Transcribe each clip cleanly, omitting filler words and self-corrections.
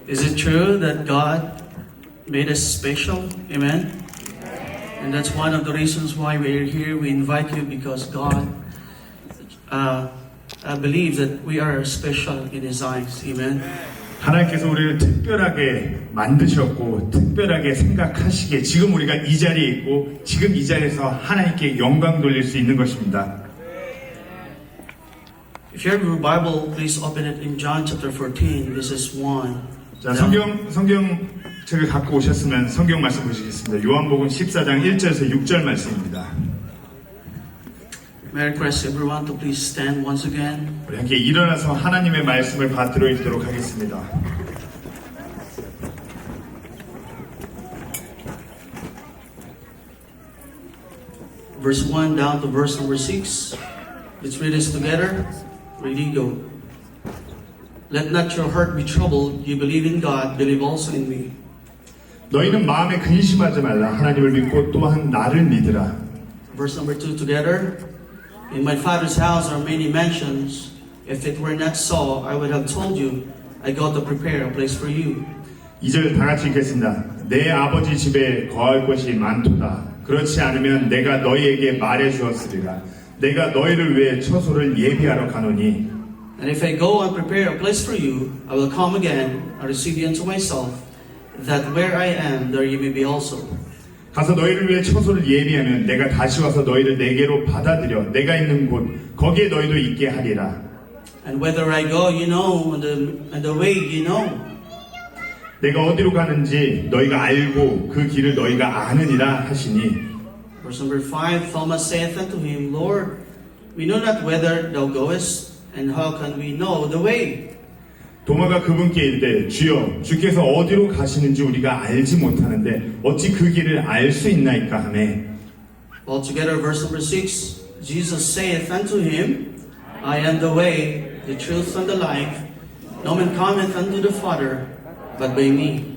Is it true that God made us special? Amen? And that's one of the reasons why we're here. We invite you because God believes that we are special in His eyes. Amen? 하나님께서 우리를 특별하게 만드셨고 특별하게 생각하시기에 지금 우리가 이 자리에 있고 지금 이 자리에서 하나님께 영광 돌릴 수 있는 것입니다. If you have your Bible, please open it in John chapter 14. This is 1. 자, 성경책을 갖고 오셨으면 성경 말씀 보시겠습니다. 요한복음 14장 1절에서 6절 말씀입니다. May I request everyone to please stand once again. 우리 함께 일어나서 하나님의 말씀을 받들어 읽도록 하겠습니다. Verse 1 down to verse number 6. Let's read this together. Ready, go. Let not your heart be troubled. You believe in God, believe also in me. 너희는 마음에 근심하지 말라. 하나님을 믿고 또한 나를 믿으라. Verse number 2 together. In my Father's house are many mansions. If it were not so, I would have told you, I go to prepare a place for you. 2절 다 같이 읽겠습니다. 내 아버지 집에 거할 곳이 많도다. 그렇지 않으면 내가 너희에게 말해 주었으리라. 내가 너희를 위해 처소를 예비하러 가노니. And if I go and prepare a place for you, I will come again and receive you unto myself, that where I am, there you may be also. 가서 너희를 위해 처소를 예비하면 내가 다시 와서 너희를 내게로 받아들여 내가 있는 곳 거기에 너희도 있게 하리라. And whither I go, you know, and the way you know. 내가 어디로 가는지 너희가 알고 그 길을 너희가 아느니라 하시니. Verse number 5, Thomas saith unto him, Lord, we know not whither thou goest, and how can we know the way? 도마가 그분께 이르되 주여 주께서 어디로 가시는지 우리가 알지 못하는데 어찌 그 길을 알 수 있나이까 하매. Altogether, verse number 6, Jesus saith unto him, I am the way, the truth, and the life. No man cometh unto the Father, but by me.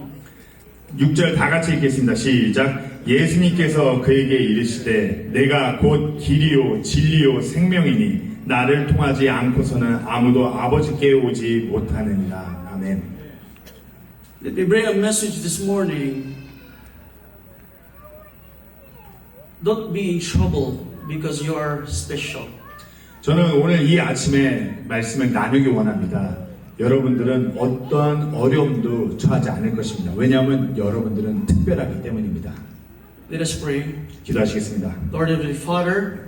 6절 다 같이 읽겠습니다. 시작. 예수님께서 그에게 이르시되 내가 곧 길이요 진리요 생명이니 나를 통하지 않고서는 아무도 아버지께 오지 못하느니라. 아멘. Let me bring a message this morning. Don't be in trouble because you are special. 저는 오늘 이 아침에 말씀을 나누기 원합니다. 여러분들은 어떠한 어려움도 처하지 않을 것입니다. 왜냐하면 여러분들은 특별하기 때문입니다. Let us pray. 기도하시겠습니다. Lord Heavenly Father,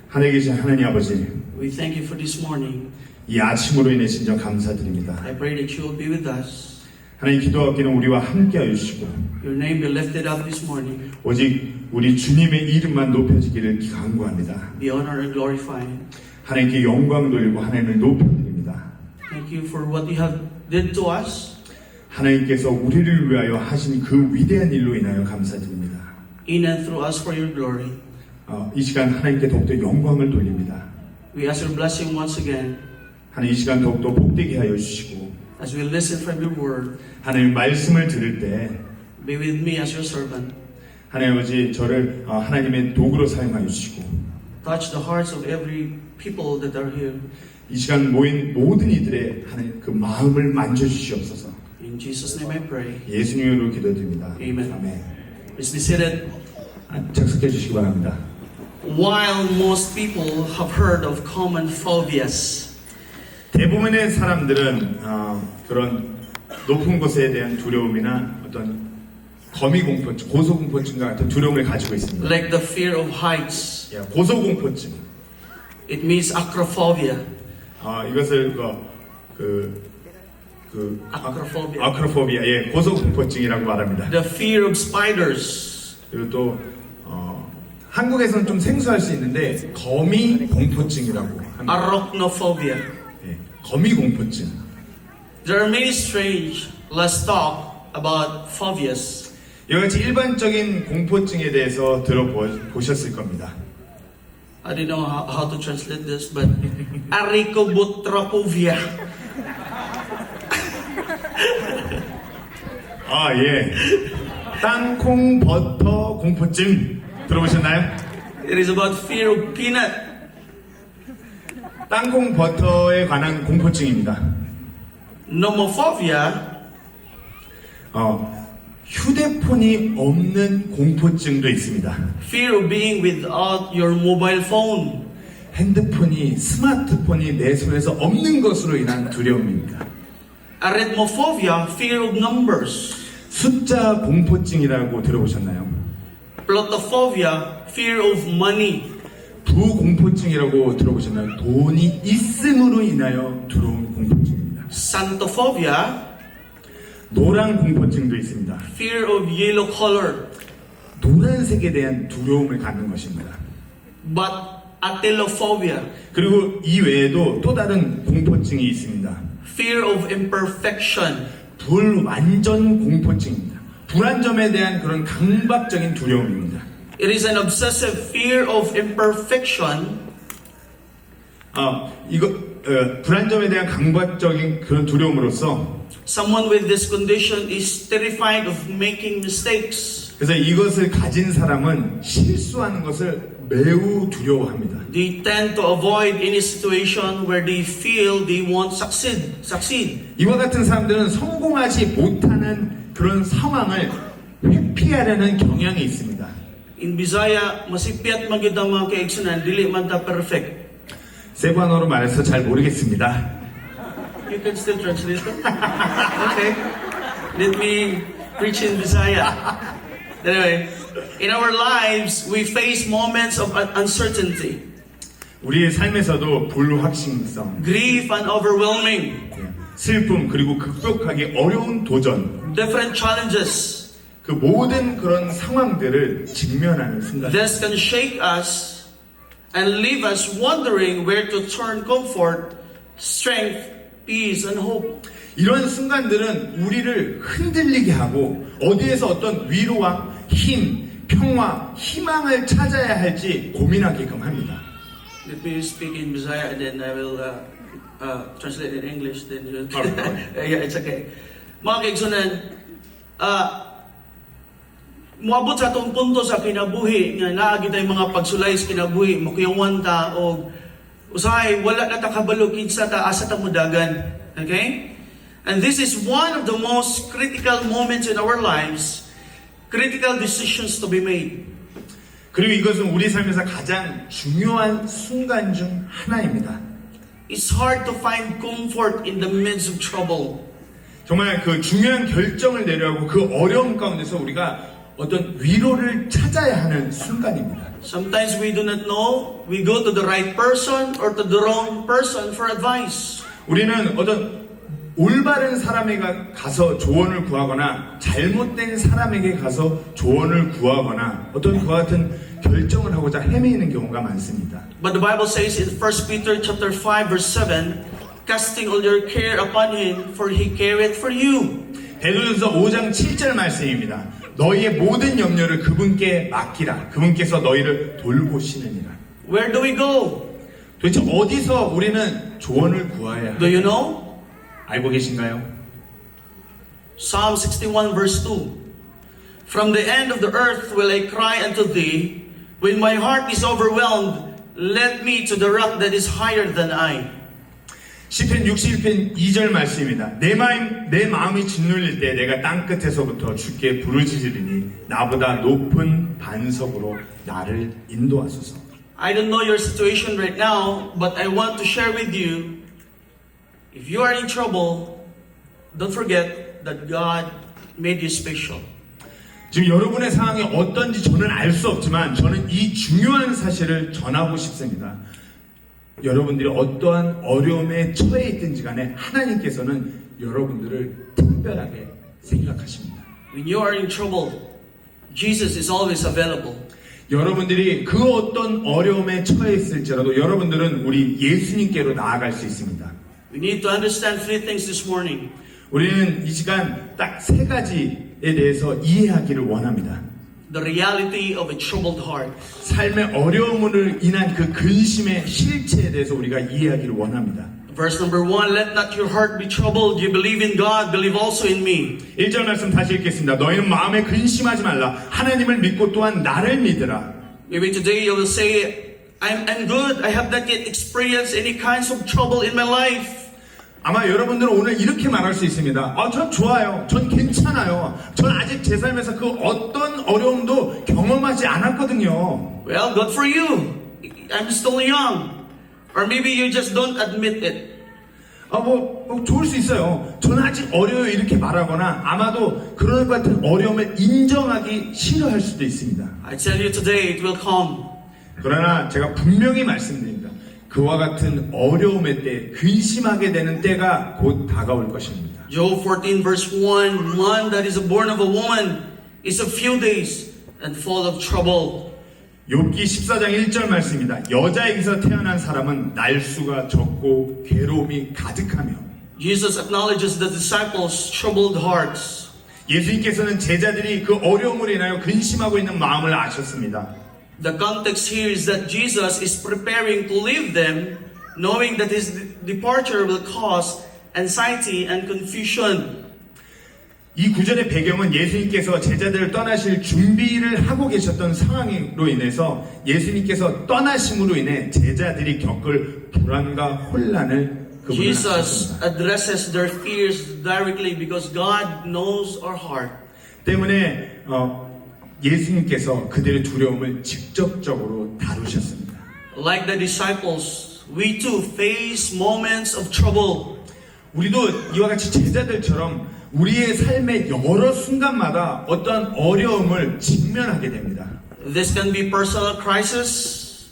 하늘에 계신 하나님 아버지, we thank you for this morning. 이 아침으로 인해 진정 감사드립니다. I pray that you will be with us. 하나님 기도하기는 우리와 함께하여 주시고 Your name be lifted up this morning. 오직 우리 주님의 이름만 높여지기를 간구합니다. Be honored and glorified. 하나님께 영광 돌리고 하나님을 높여드립니다. Thank you for what you have did to us. 하나님께서 우리를 위하여 하신 그 위대한 일로 인하여 감사드립니다. In and through us for your glory. 이 시간 하나님께 더욱더 영광을 돌립니다. We ask your blessing once again 하나님 이 시간 더욱더 복되게 하여 주시고 as we listen from your word. 하나님 말씀을 들을 때 Be with me as your servant. 하나님 아버지 저를 하나님의 도구로 사용하여 주시고 Touch the hearts of every people that are here. 이 시간 모인 모든 이들의 하나님 그 마음을 만져주시옵소서. In Jesus' name I pray. 예수님으로 기도드립니다. Amen. 아멘. Please be seated. 착석해 주시기 바랍니다. While most people have heard of common phobias, 대부분의 사람들은 그런 높은 곳에 대한 두려움이나 어떤 거미공포증, 고소공포증과 같은 두려움을 가지고 있습니다. like the fear of heights, 고소공포증. it means acrophobia. 이것을 Acrophobia. 아크로포비아, 고소공포증이라고 말합니다. The fear of spiders, 그리고 또 한국에서는 좀 생소할 수 있는데 거미 공포증이라고 합니다. arachnophobia. 거미 공포증. There are many strange, let's talk about phobias. 이와 같이 일반적인 공포증에 대해서 들어보셨을 겁니다. I don't know how to translate this, but aricobutrophobia. 땅콩 버터 공포증 들어보셨나요? It is about fear of peanut. 땅콩 버터에 관한 공포증입니다. Nomophobia 휴대폰이 없는 공포증도 있습니다. Fear of being without your mobile phone. 스마트폰이 내 손에서 없는 것으로 인한 두려움입니다. Arithmophobia, fear of numbers. 숫자 공포증이라고 들어보셨나요? Plotophobia, fear of money. 부공포증이라고 들어보셨나요? 돈이 있음으로 인하여 들어온 공포증입니다. Xanthophobia, 노란 공포증도 있습니다. fear of yellow color. 노란색에 대한 두려움을 갖는 것입니다. But atelophobia, 그리고 이 외에도 또 다른 공포증이 있습니다. fear of imperfection. 불완전 공포증입니다. 불완 점에 대한 그런 강박적인 두려움입니다. It is an obsessive fear of imperfection. 불완 점에 대한 강박적인 그런 두려움으로써 Someone with this condition is terrified of making mistakes. 그래서 이것을 가진 사람은 실수하는 것을 매우 두려워합니다. They tend to avoid any situation where they feel they won't succeed. 이와 같은 사람들은 성공하지 못하는 그런 상황을 회피하려는 경향이 있습니다. In Bisaya, masipyat man gyud ang mga kaigsunan, dili man ta perfect. 세부한어로 말해서 잘 모르겠습니다. You can still translate it? Okay. Let me preach in Bisaya. Anyway, in our lives, we face moments of uncertainty, 우리의 삶에서도 불확실성, grief and overwhelming, 슬픔, 그리고 극복하기 어려운 도전, different challenges. 그 모든 그런 상황들을 직면하는 순간. This can shake us and leave us wondering where to turn comfort, strength, peace, and hope. 이런 순간들은 우리를 흔들리게 하고 어디에서 어떤 위로와 힘, 평화, 희망을 찾아야 할지 고민하게끔 합니다. Let me speak in Bisaya and then I will translate in English. Then you yeah, it's okay. Mga kaigsunan, moabot sa atong punto sa kinabuhi nga naagi tayong mga pagsulay sa kinabuhi, makuyawan ta o usahay wala na ta kabalo kinsa ta asa ta mudagan. Okay? And this is one of the most critical moments in our lives, critical decisions to be made. 그리고 이것은 우리 삶에서 가장 중요한 순간 중 하나입니다. It's hard to find comfort in the midst of trouble. 정말 그 중요한 결정을 내려야 하고 그 어려움 가운데서 우리가 어떤 위로를 찾아야 하는 순간입니다. Sometimes we do not know, we go to the right person or to the wrong person for advice. 우리는 어떤 올바른 사람에게 가서 조언을 구하거나 잘못된 사람에게 가서 조언을 구하거나 어떤 그와 같은 결정을 하고자 헤매이는 경우가 많습니다. But the Bible says in 1 Peter chapter 5 verse 7, casting all your care upon him for he careth for you. 베드로전서 5장 7절 말씀입니다. 너희의 모든 염려를 그분께 맡기라. 그분께서 너희를 돌보시느니라. Where do we go? 도대체 어디서 우리는 조언을 구해야 Do you know? 알고 계신가요? Psalm 61 verse 2. From the end of the earth will I cry unto thee. When my heart is overwhelmed, let me to the rock that is higher than I. 시편 61편 2절 말씀입니다. 내 마음이 짓눌릴 때 내가 땅 끝에서부터 주께 부르짖으리니 나보다 높은 반석으로 나를 인도하소서. I don't know your situation right now, but I want to share with you, if you are in trouble, don't forget that God made you special. 지금 여러분의 상황이 어떤지 저는 알 수 없지만 저는 이 중요한 사실을 전하고 싶습니다. 여러분들이 어떠한 어려움에 처해 있든지 간에 하나님께서는 여러분들을 특별하게 생각하십니다. When you are in trouble, Jesus is always available. 여러분들이 그 어떤 어려움에 처해 있을지라도 여러분들은 우리 예수님께로 나아갈 수 있습니다. We need to understand three things this morning. 우리는 이 시간 딱 세 가지에 대해서 이해하기를 원합니다. The reality of a troubled heart. 삶의 어려움으로 인한 그 근심의 실체에 대해서 우리가 이해하기를 원합니다. Verse number 1, let not your heart be troubled. You believe in God, believe also in me. 1절 말씀 다시 읽겠습니다. 너희는 마음에 근심하지 말라. 하나님을 믿고 또한 나를 믿으라. Maybe today you will say, I'm good. I have not yet experienced any kinds of trouble in my life. 아마 여러분들은 오늘 이렇게 말할 수 있습니다. 전 좋아요. 전 괜찮아요. 전 아직 제 삶에서 그 어떤 어려움도 경험하지 않았거든요. Well, good for you. I'm still young. Or maybe you just don't admit it. 좋을 수 있어요. 저는 아직 어려요 이렇게 말하거나 아마도 그런 것 같은 어려움을 인정하기 싫어할 수도 있습니다. I tell you today, it will come. 그러나 제가 분명히 말씀드립니다. 그와 같은 어려움의 때 근심하게 되는 때가 곧 다가올 것입니다. Job 14 verse 1, man that is born of a woman is a few days and full of trouble. 욥기 14장 1절 말씀입니다. 여자에게서 태어난 사람은 날수가 적고 괴로움이 가득하며. Jesus acknowledges the disciples' troubled hearts. 예수님께서는 제자들이 그 어려움으로 인하여 근심하고 있는 마음을 아셨습니다. The context here is that Jesus is preparing to leave them, knowing that his departure will cause anxiety and confusion. 이 구절의 배경은 예수님께서 제자들을 떠나실 준비를 하고 계셨던 상황으로 인해서 예수님께서 떠나심으로 인해 제자들이 겪을 불안과 혼란을 그분은 Jesus 아셨습니다. addresses their fears directly because God knows our heart. 때문에 예수님께서 그들의 두려움을 직접적으로 다루셨습니다. Like the disciples, we too face moments of trouble. 우리도 이와 같이 제자들처럼 우리의 삶의 여러 순간마다 어떠한 어려움을 직면하게 됩니다. This can be personal crisis,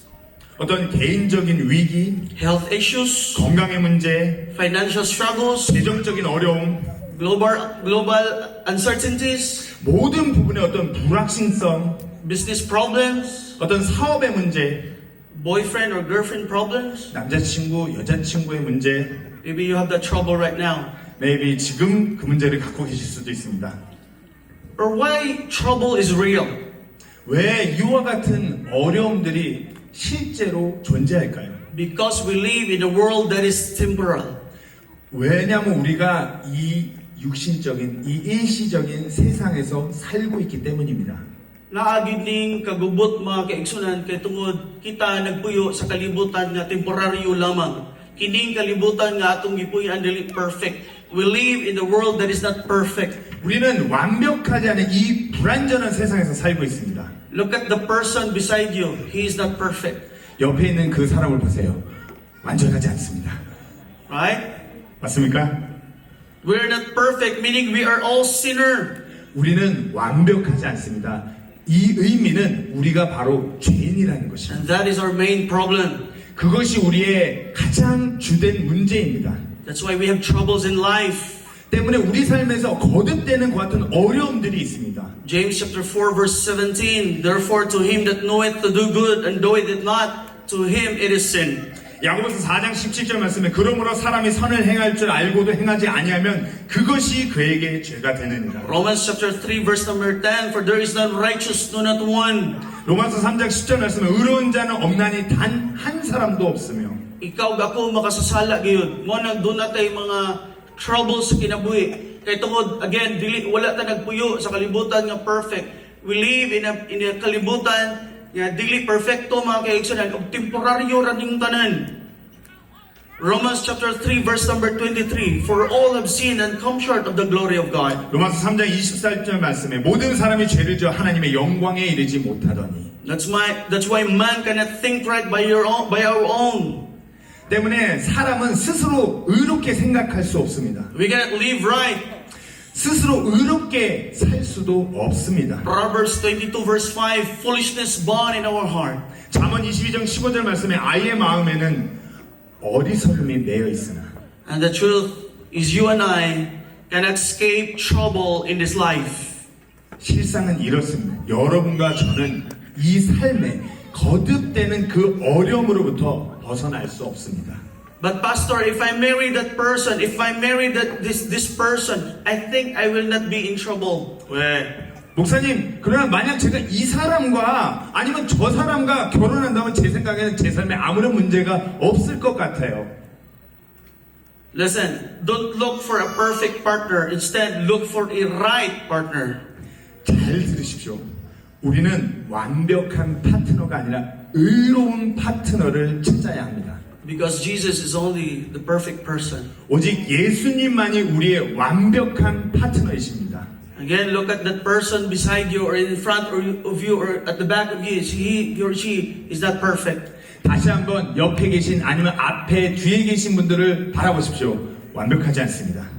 어떤 개인적인 위기, health issues, 건강의 문제, financial struggles, 재정적인 어려움, global uncertainties, 모든 부분의 어떤 불확실성, business problems, 어떤 사업의 문제, boyfriend or girlfriend problems. 남자친구, 여자친구의 문제, Maybe you have that trouble right now. maybe 지금 그 문제를 갖고 계실 수도 있습니다. Or why trouble is real? 왜 이와 같은 어려움들이 실제로 존재할까요? Because we live in a world that is temporal. 왜냐하면 우리가 이 육신적인, 이 일시적인 세상에서 살고 있기 때문입니다. Naagid ning kagubot mga kaigsunan kay tungod kita nagpuyo sa kalibutan nga temporaryo lamang. Kining kalibutan nga atong gipuy-an dili perfect. We live in a world that is not perfect. 우리는 완벽하지 않은 이 불완전한 세상에서 살고 있습니다. Look at the person beside you. He is not perfect. 옆에 있는 그 사람을 보세요. 완전하지 않습니다. Right? 맞습니까? We're not perfect, meaning we are all sinner. 우리는 완벽하지 않습니다. 이 의미는 우리가 바로 죄인이라는 것입니다. And that is our main problem. 그것이 우리의 가장 주된 문제입니다. That's why we have troubles in life. 때문에 우리 삶에서 거듭되는 것 같은 어려움들이 있습니다. James chapter 4 verse 17. Therefore to him that knoweth to do good and doeth it not, to him it is sin. 야고보서 4장 17절 말씀에 그러므로 사람이 선을 행할 줄 알고도 행하지 아니하면 그것이 그에게 죄가 되느니라. Romans chapter 3 verse number 10. For there is none righteous, no not one. 로마서 3장 10절 말씀에 의로운 자는 없나니 단 한 사람도 없으며. Ikaw ako makasasala gyud. Mo nagdun natay mga troubles sa kinabuhi. Kay tungod again dili wala ta nagpuyo sa kalibutan nga perfect. We live in a kalibutan nga dili perfecto mga kaigsunan ug temporaryo ra ning tanan. Romans chapter 3 verse number 23. For all have sinned and come short of the glory of God. 로마서 3장 24절 말씀에 모든 사람이 죄를 지어 하나님의 영광에 이르지 못하더니. That's why man cannot think right by our own. 때문에 사람은 스스로 의롭게 생각할 수 없습니다. We cannot live right. 스스로 의롭게 살 수도 없습니다. Proverbs 22 verse 5. Foolishness born in our heart. 잠언 22장 15절 말씀에 아이의 마음에는 어리석음이 매여 있으나. And the truth is you and I cannot escape trouble in this life. 실상은 이렇습니다. 여러분과 저는 이 삶에 거듭되는 그 어려움으로부터 벗어날 수 없습니다. But pastor, if I marry that person, if I marry this person, I think I will not be in trouble. 왜? 목사님, 그러나 만약 제가 이 사람과 아니면 저 사람과 결혼한다면 제 생각에는 제 삶에 아무런 문제가 없을 것 같아요. Listen, don't look for a perfect partner. Instead, look for a right partner. 잘 들으십시오. 우리는 완벽한 파트너가 아니라 의로운 파트너를 찾아야 합니다. Because Jesus is only the perfect person. 오직 예수님만이 우리의 완벽한 파트너이십니다. Again, look at that person beside you or in front of you or at the back of you. He or she is not perfect. 다시 한번 옆에 계신 아니면 앞에 뒤에 계신 분들을 바라보십시오. 완벽하지 않습니다.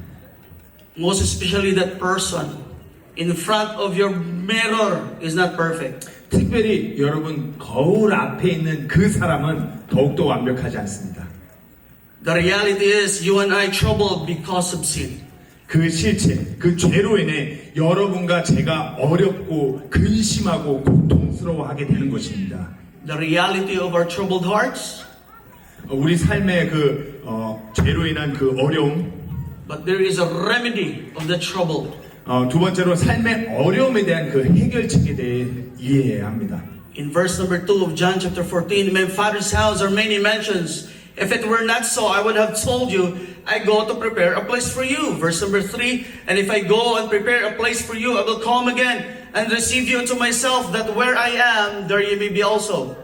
Most especially that person in front of your mirror is not perfect. 특별히 여러분 거울 앞에 있는 그 사람은 더욱더 완벽하지 않습니다. The reality is you and I troubled because of sin. 그 실체, 그 죄로 인해 여러분과 제가 어렵고 근심하고 고통스러워하게 되는 것입니다. The reality of our troubled hearts. 우리 삶의 죄로 인한 그 어려움. But there is a remedy of the trouble. 두 번째로 삶의 어려움에 대한 그 해결책에 대해 이해해야 합니다. In verse number 2 of John chapter 14, in my Father's house are many mansions. If it were not so, I would have told you, I go to prepare a place for you. Verse number 3, and if I go and prepare a place for you, I will come again and receive you unto myself, that where I am, there ye may be also.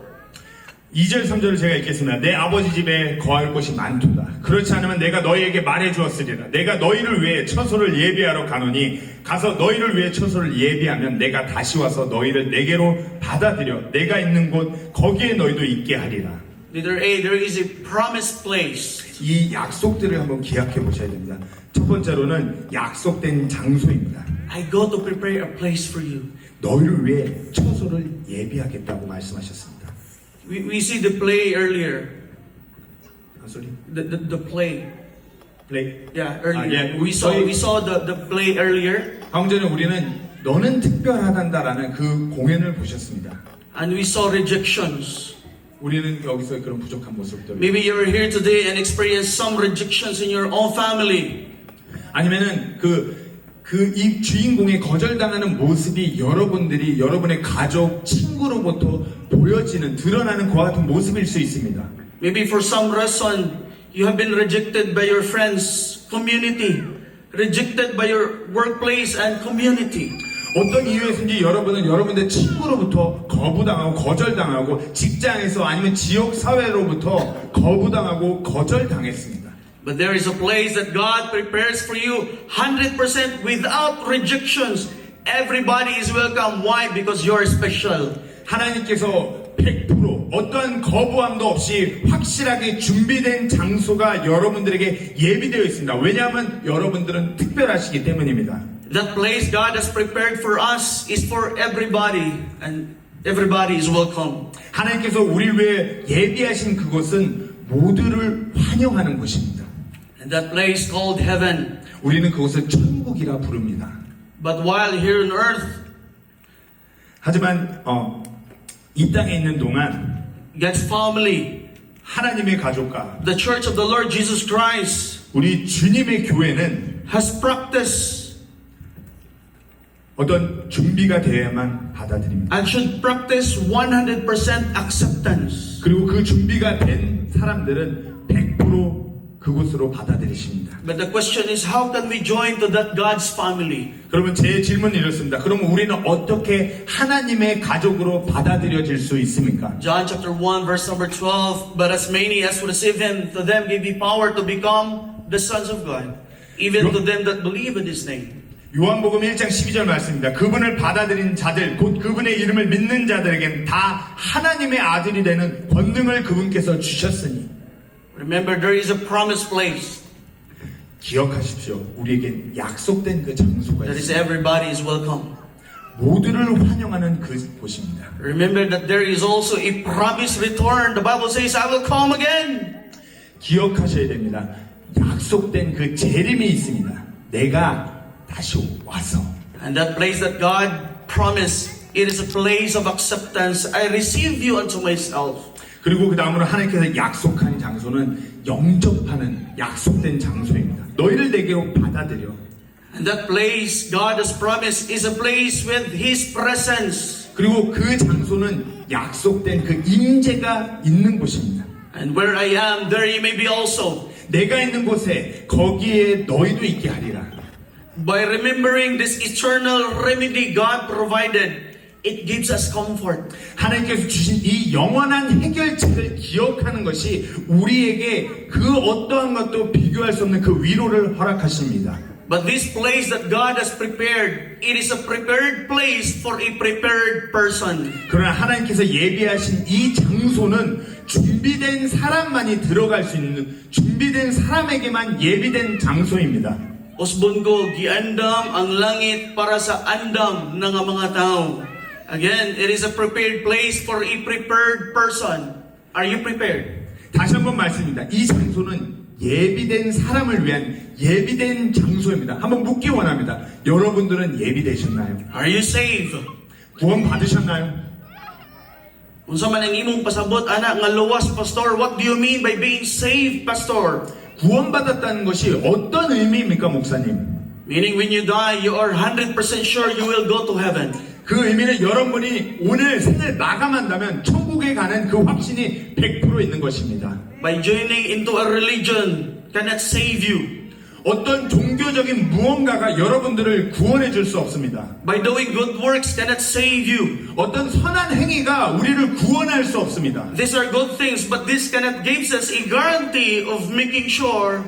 2절 3절을 제가 읽겠습니다. 내 아버지 집에 거할 곳이 많도다. 그렇지 않으면 내가 너희에게 말해 주었으리라. 내가 너희를 위해 처소를 예비하러 가노니 가서 너희를 위해 처소를 예비하면 내가 다시 와서 너희를 내게로 받아들여 내가 있는 곳 거기에 너희도 있게 하리라. Letter A, there is a promised place. 이 약속들을 한번 기억해 보셔야 됩니다. 첫 번째로는 약속된 장소입니다. I go to prepare a place for you. 너희를 위해 처소를 예비하겠다고 말씀하셨습니다. We see the play earlier. 소리? The play. 플레이. Yeah, earlier. 예. We saw the play earlier. 방금 전에 우리는 너는 특별하단다라는 그 공연을 보셨습니다. And we saw rejections. 우리는 여기서 그런 부족한 모습들. Maybe you're here today and experience some rejections in your own family. 아니면은 이 주인공의 거절당하는 모습이 여러분의 가족, 친구로부터 보여지는, 드러나는 그와 같은 모습일 수 있습니다. Maybe for some reason, you have been rejected by your friends, community, rejected by your workplace and community. 어떤 이유에서인지 여러분은 여러분의 친구로부터 거부당하고 거절당하고 직장에서 아니면 지역 사회로부터 거부당하고 거절당했습니다. But there is a place that God prepares for you 100% without rejections. Everybody is welcome. Why? Because you're special. 하나님께서 100% 어떠한 거부함도 없이 확실하게 준비된 장소가 여러분들에게 예비되어 있습니다. 왜냐하면 여러분들은 특별하시기 때문입니다. That place God has prepared for us is for everybody, and everybody is welcome. 하나님께서 우리 위해 예비하신 그곳은 모두를 환영하는 곳입니다. And that place called heaven. 우리는 그곳을 천국이라 부릅니다. But while here on earth, 하지만 이 땅에 있는 동안 God's family, 하나님의 가족과 the church of the Lord Jesus Christ, 우리 주님의 교회는 has practiced 어떤 준비가 되어야만 받아들입니다. and should practice 100% acceptance. 그리고 그 준비가 된 사람들은 100% 그곳으로 받아들이십니다. But the question is, how can we join to that God's family? 그러면 제 질문은 이렇습니다. 그러면 우리는 어떻게 하나님의 가족으로 받아들여질 수 있습니까? John chapter 1 verse number 12, but as many as receive him, to them give he power to become the sons of God, even to them that believe in his name. 요한복음 1장 12절 말씀입니다. 그분을 받아들인 자들, 곧 그분의 이름을 믿는 자들에게는 다 하나님의 아들이 되는 권능을 그분께서 주셨으니. Remember, there is a promised place. 기억하십시오. 우리에겐 약속된 그 장소가 That is 있습니다. everybody is welcome. 모두를 환영하는 그곳입니다. Remember that there is also a promised return. The Bible says, I will come again. 기억하셔야 됩니다. 약속된 그 재림이 있습니다. 내가 다시 와서. And that place that God promised, it is a place of acceptance. I receive you unto myself. 그리고 그 다음으로 하나님께서 약속한 장소는 영접하는 약속된 장소입니다. 너희를 내게로 받아들여. And that place God has promised is a place with His presence. 그리고 그 장소는 약속된 그 임재가 있는 곳입니다. And where I am, there you may be also. 내가 있는 곳에 거기에 너희도 있게 하리라. By remembering this eternal remedy God provided, it gives us comfort. 하나님께서 주신 이 영원한 해결책을 기억하는 것이 우리에게 그 어떠한 것도 비교할 수 없는 그 위로를 허락하십니다. But this place that God has prepared, it is a prepared place for a prepared person. 그러나 하나님께서 예비하신 이 장소는 준비된 사람만이 들어갈 수 있는 준비된 사람에게만 예비된 장소입니다. Usbon ko, giandam ang langit para sa andam ng mga tao. Again, it is a prepared place for a prepared person. Are you prepared? 다시 한번 말씀입니다. 이 장소는 예비된 사람을 위한 예비된 장소입니다. 한번 묻기 원합니다. 여러분들은 예비되셨나요? Are you saved? 구원 받으셨나요? Unsa man ang imong pasabot ana nga luwas pastor? What do you mean by being saved, pastor? 구원받았다는 것이 어떤 의미입니까, 목사님? Meaning when you die, you are 100% sure you will go to heaven. 그 의미는 여러분이 오늘 생을 마감한다면 천국에 가는 그 확신이 100% 있는 것입니다. By joining into a religion cannot save you. 어떤 종교적인 무언가가 여러분들을 구원해 줄 수 없습니다. By doing good works cannot save you. 어떤 선한 행위가 우리를 구원할 수 없습니다. These are good things, but this cannot give us a guarantee of making sure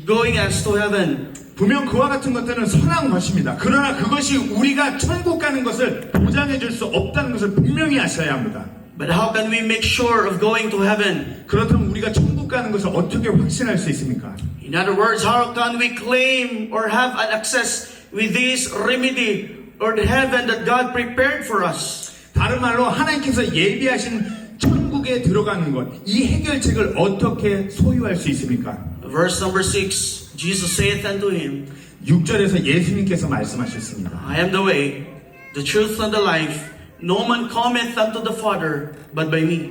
going us to heaven. 분명 그와 같은 것들은 선한 것입니다. 그러나 그것이 우리가 천국 가는 것을 보장해 줄 수 없다는 것을 분명히 아셔야 합니다. But how can we make sure of going to heaven? 그렇다면 우리가 천국 가는 것을 어떻게 확신할 수 있습니까? In other words, how can we claim or have an access with this remedy or the heaven that God prepared for us? 다른 말로 하나님께서 예비하신 천국에 들어가는 것, 이 해결책을 어떻게 소유할 수 있습니까? Verse number 6, Jesus saith unto him, 6절에서 예수님께서 말씀하셨습니다. I am the way, the truth, and the life. No man cometh unto the Father but by me.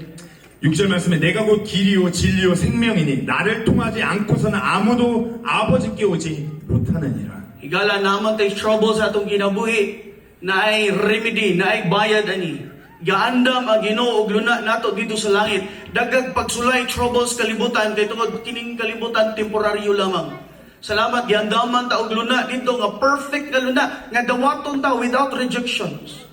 6절 말씀에 내가 곧 길이요 진리요 생명이니 나를 통하지 않고서는 아무도 아버지께 오지 못하느니라. Higala naman tayo trouble sa atong kinabuhi na ay remedy, na ay bayad ani. Gaandam ang Ginoo og luna nato dito sa langit. Dagag pagsulay troubles kalibutan kay tungod kining kalibutan temporaryo lamang. Salamat giandaman ta og luna dito nga perfect nga luna nga dawaton ta without rejections.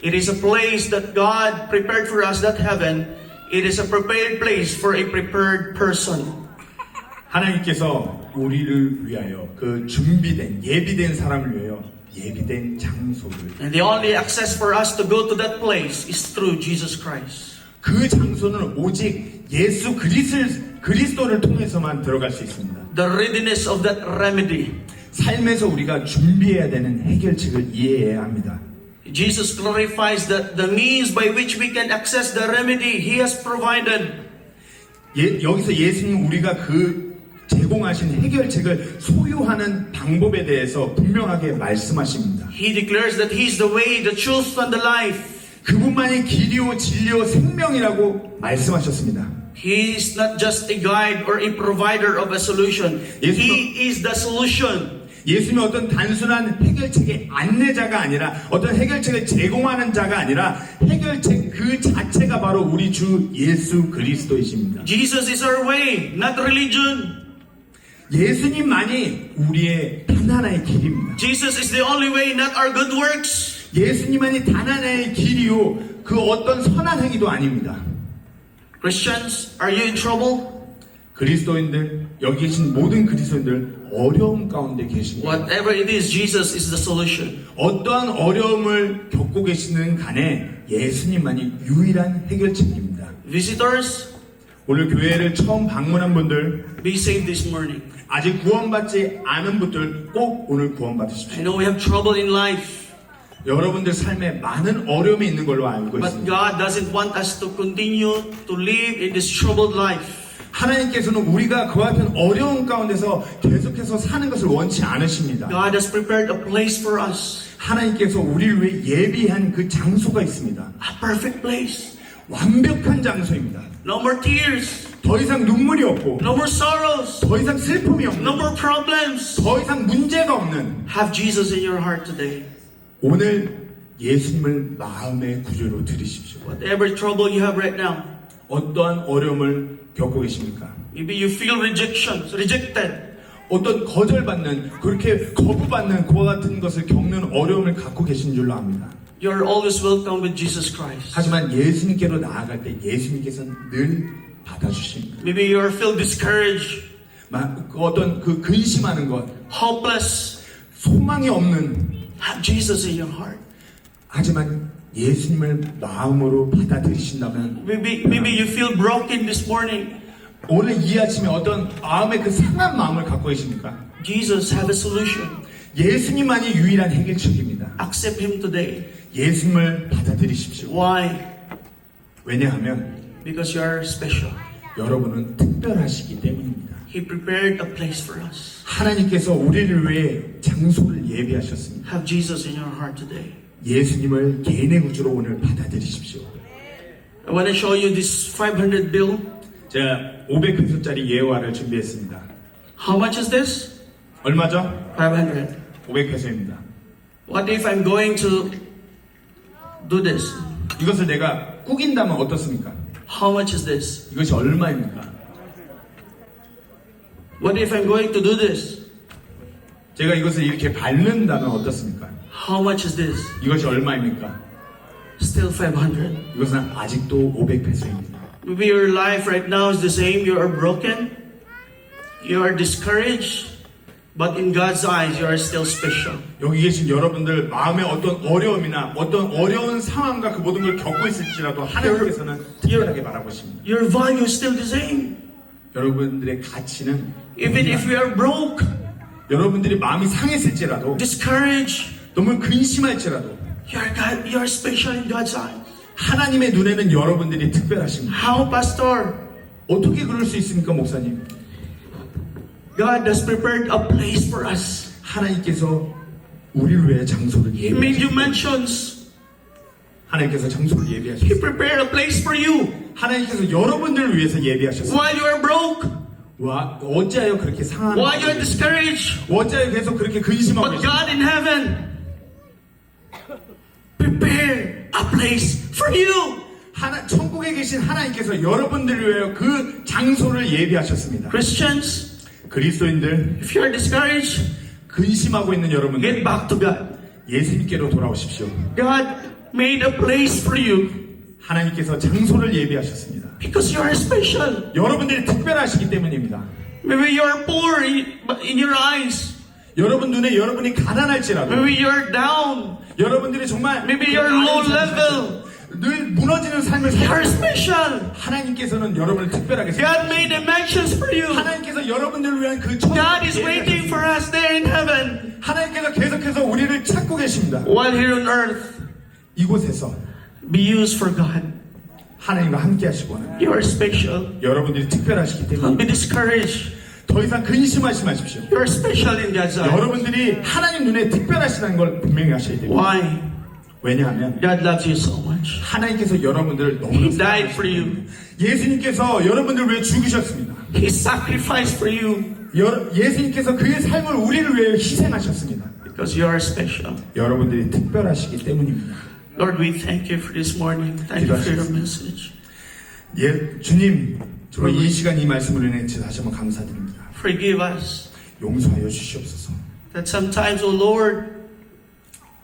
It is a place that God prepared for us, that heaven. It is a prepared place for a prepared person. 하나님께서 우리를 위하여 그 준비된 예비된 사람을 위하여 예비된 장소를 And the only access for us to go to that place is through Jesus Christ. 그 장소는 오직 예수 그리스도를 통해서만 들어갈 수 있습니다. The readiness of that remedy. 삶에서 우리가 준비해야 되는 해결책을 이해해야 합니다. Jesus clarifies that the means by which we can access the remedy He has provided. 여기서 예수님 우리가 그 제공하신 해결책을 소유하는 방법에 대해서 분명하게 말씀하십니다. He declares that He is the way, the truth, and the life. 그분만이 길이요 진리요 생명이라고 말씀하셨습니다. He is not just a guide or a provider of a solution. He is the solution. 예수님은 어떤 단순한 해결책의 안내자가 아니라 어떤 해결책을 제공하는 자가 아니라 해결책 그 자체가 바로 우리 주 예수 그리스도이십니다. Jesus is our way, not religion. 예수님만이 우리의 단 하나의 길입니다. Jesus is the only way, not our good works. 예수님만이 단 하나의 길이요 그 어떤 선한 행위도 아닙니다. Christians, are you in trouble? 그리스도인들, 여기 계신 모든 그리스도인들 어려움 가운데 계십니다. Whatever it is, Jesus is the solution. 어떠한 어려움을 겪고 계시는 간에 예수님만이 유일한 해결책입니다. Visitors, 오늘 교회를 처음 방문한 분들, be saved this morning. 아직 구원받지 않은 분들 꼭 오늘 I 구원받으십시오. know we have trouble in life, 여러분들 삶에 많은 어려움이 있는 걸로 알고 but 있습니다. God doesn't want us to continue to live in this troubled life. 하나님께서는 우리가 그와 같은 어려움 가운데서 계속해서 사는 것을 원치 않으십니다. God has prepared a place for us, 하나님께서 우리를 위해 예비한 그 장소가 있습니다. a perfect place. 완벽한 장소입니다. No more tears, 더 이상 눈물이 없고 no more sorrows, 더 이상 슬픔이 없는 no more problems. 더 이상 문제가 없는 Have Jesus in your heart today. 오늘 예수님을 마음의 구주로 들으십시오. Whatever trouble you have right now, 어떠한 어려움을 겪고 계십니까? maybe you feel rejected. 어떤 거절받는 그렇게 거부받는 그와 같은 것을 겪는 어려움을 갖고 계신 줄로 압니다. You're always welcome with Jesus Christ. 하지만 예수님께로 나아갈 때 예수님께서는 늘 받아주십니다. Maybe you're feel discouraged, 어떤 그 근심하는 것, hopeless. 소망이 없는, Have Jesus in your heart. 하지만 예수님을 마음으로 받아들이신다면 Maybe you feel broken this morning. 오늘 이 아침에 어떤 마음의 그 상한 마음을 갖고 계십니까? Jesus have a solution. 예수님만이 유일한 해결책입니다. Accept Him today. 예수님을 받아들이십시오. Why? 왜냐하면 Because you are special. 여러분은 특별하시기 때문입니다. He prepared a place for us. 하나님께서 우리를 위해 장소를 예비하셨습니다. Have Jesus in your heart today. 예수님을 개인의 구주로 오늘 받아들이십시오. I want to show you this 500 bill. 제가 500페소짜리 예화를 준비했습니다. How much is this? 얼마죠? 500. 500페소입니다. What if I'm going to do this? 이것을 내가 꾸긴다면 어떻습니까? How much is this? 이것이 얼마입니까? What if I'm going to do this? 제가 이것을 이렇게 밟는다면 어떻습니까? How much is this? 이것이 얼마입니까? Still 500. 이것은 아직도 500페소입니다. Maybe your life right now is the same. You are broken. You are discouraged. But in God's eyes, you are still special. 여기 계신 여러분들 마음에 어떤 어려움이나 어떤 어려운 상황과 그 모든 걸 겪고 있을지라도 하나님께서는 특별하게 바라보십니다. Your value is still the same. 여러분들의 가치는 Even if you are broke, 여러분들이 마음이 상했을지라도 discouraged, 너무 근심할지라도 you are special in God's eyes. 하나님의 눈에는 여러분들이 특별하십니다. How, Pastor? 어떻게 그럴 수 있습니까, 목사님? God has prepared a place for us. 하나님께서 우리를 위해 장소를 He made you 예비하셨습니다. mansions. 하나님께서 장소를 He 예비하셨습니다. prepared a place for you. 하나님께서 여러분들을 위해서 예비하셨습니다. While you are broke, 와, 어찌하여 그렇게 상한 while you are discouraged, 어찌하여 계속 그렇게 근심하고 but 계십니까? God in heaven prepared a place for you. 천국에 계신 하나님께서 여러분들을 위하여 그 장소를 예비하셨습니다. Christians, 그리스도인들, if you are discouraged, 근심하고 있는 여러분들, get back to God. 예수님께로 돌아오십시오. God made a place for you 하나님께서 장소를 예비하셨습니다. because you are special. 여러분들이 특별하시기 때문입니다. Maybe you are poor in your eyes. 여러분 눈에 여러분이 가난할지라도, Maybe you are down. 여러분들이 정말 Maybe you are low level. 늘 무너지는 삶을 You are 살고 special. 하나님께서는 여러분을 특별하게 God made the mansions for you. 하나님께서 여러분들을 위한 그 God is 천국을 waiting for us there in heaven. 하나님께서 계속해서 우리를 찾고 계십니다. While here on earth, 이곳에서 be used for God. 하나님과 함께 하시고 하는 You are special. 여러분들이 특별하시기 Don't 때문에 be discouraged. 더 이상 근심하지 마십시오. You are special in God's eyes. 여러분들이 하나님 눈에 특별하시다는 걸 분명히 하셔야 됩니다. Why? 왜냐하면 God loves you so much. 하나님께서 여러분들을 너무나 He died for you. 예수님께서 여러분들을 위해 죽으셨습니다. He sacrificed for you 예수님께서 그의 삶을 우리를 위해 희생하셨습니다. because you are special. 여러분들이 특별하시기 때문입니다. Lord, we thank you for this morning. Thank you for your message. 주님, 정말 이 시간 이 말씀을 인해 다시 한번 감사드립니다. Forgive us 용서하여 주시옵소서. that sometimes, oh Lord,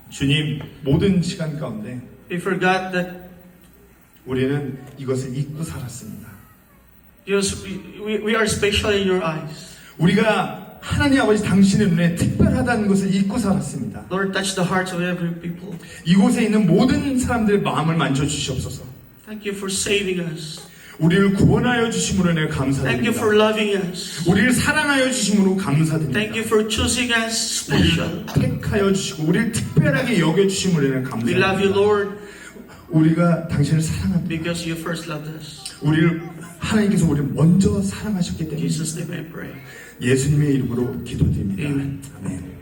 주님, 모든 시간 가운데 we forgot that 우리는 이것을 잊고 살았습니다. we are special in your eyes. 우리가 하나님 아버지 당신의 눈에 특별하다는 것을 잊고 살았습니다. Lord, touch the hearts of every people. 이곳에 있는 모든 사람들의 마음을 만져주시옵소서. Thank you for saving us. 우리를 구원하여 주심으로 인해 Thank you 감사드립니다. for loving us. 우리를 사랑하여 주심으로 Thank 감사드립니다. you for choosing us special. 택하여 주시고 우리를 특별하게 여겨 주심으로 인해 We love you, 감사드립니다. Lord, 우리가 당신을 사랑합니다. because you first loved us. 하나님께서 우리를 먼저 사랑하셨기 In 때문에 Jesus' name I pray. 예수님의 이름으로 기도드립니다. Amen. 아멘.